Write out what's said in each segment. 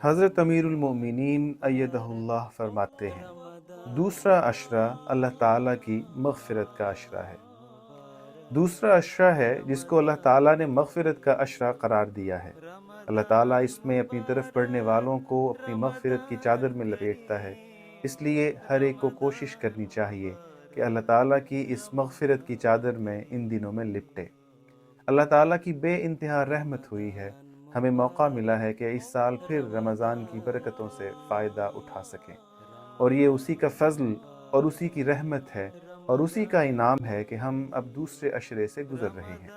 حضرت امیر المومنین ایدہ فرماتے ہیں، دوسرا عشرہ اللہ تعالیٰ کی مغفرت کا عشرہ ہے۔ دوسرا عشرہ ہے جس کو اللہ تعالیٰ نے مغفرت کا عشرہ قرار دیا ہے۔ اللہ تعالیٰ اس میں اپنی طرف بڑھنے والوں کو اپنی مغفرت کی چادر میں لپیٹتا ہے، اس لیے ہر ایک کو کوشش کرنی چاہیے کہ اللہ تعالیٰ کی اس مغفرت کی چادر میں ان دنوں میں لپٹے۔ اللہ تعالیٰ کی بے انتہا رحمت ہوئی ہے، ہمیں موقع ملا ہے کہ اس سال پھر رمضان کی برکتوں سے فائدہ اٹھا سکیں، اور یہ اسی کا فضل اور اسی کی رحمت ہے اور اسی کا انعام ہے کہ ہم اب دوسرے عشرے سے گزر رہے ہیں۔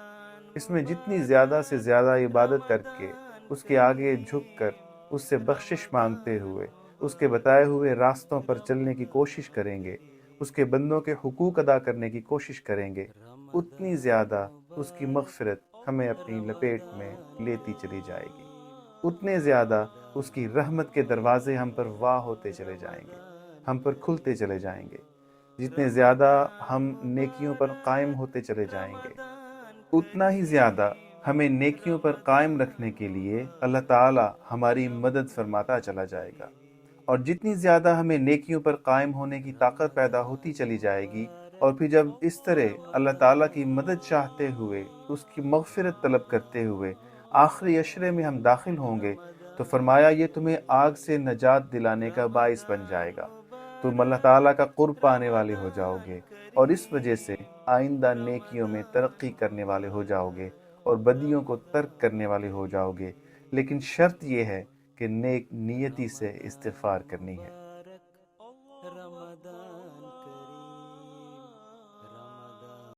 اس میں جتنی زیادہ سے زیادہ عبادت کر کے اس کے آگے جھک کر اس سے بخشش مانگتے ہوئے اس کے بتائے ہوئے راستوں پر چلنے کی کوشش کریں گے، اس کے بندوں کے حقوق ادا کرنے کی کوشش کریں گے، اتنی زیادہ اس کی مغفرت ہمیں اپنی لپیٹ میں لیتی چلی جائے گی، اتنے زیادہ اس کی رحمت کے دروازے ہم پر واہ ہوتے چلے جائیں گے، ہم پر کھلتے چلے جائیں گے۔ جتنے زیادہ ہم نیکیوں پر قائم ہوتے چلے جائیں گے، اتنا ہی زیادہ ہمیں نیکیوں پر قائم رکھنے کے لیے اللہ تعالیٰ ہماری مدد فرماتا چلا جائے گا، اور جتنی زیادہ ہمیں نیکیوں پر قائم ہونے کی طاقت پیدا ہوتی چلی جائے گی، اور پھر جب اس طرح اللہ تعالیٰ کی مدد چاہتے ہوئے اس کی مغفرت طلب کرتے ہوئے آخری عشرے میں ہم داخل ہوں گے، تو فرمایا یہ تمہیں آگ سے نجات دلانے کا باعث بن جائے گا، تم اللہ تعالیٰ کا قرب پانے والے ہو جاؤ گے، اور اس وجہ سے آئندہ نیکیوں میں ترقی کرنے والے ہو جاؤ گے اور بدیوں کو ترک کرنے والے ہو جاؤ گے، لیکن شرط یہ ہے کہ نیک نیتی سے استغفار کرنی ہے۔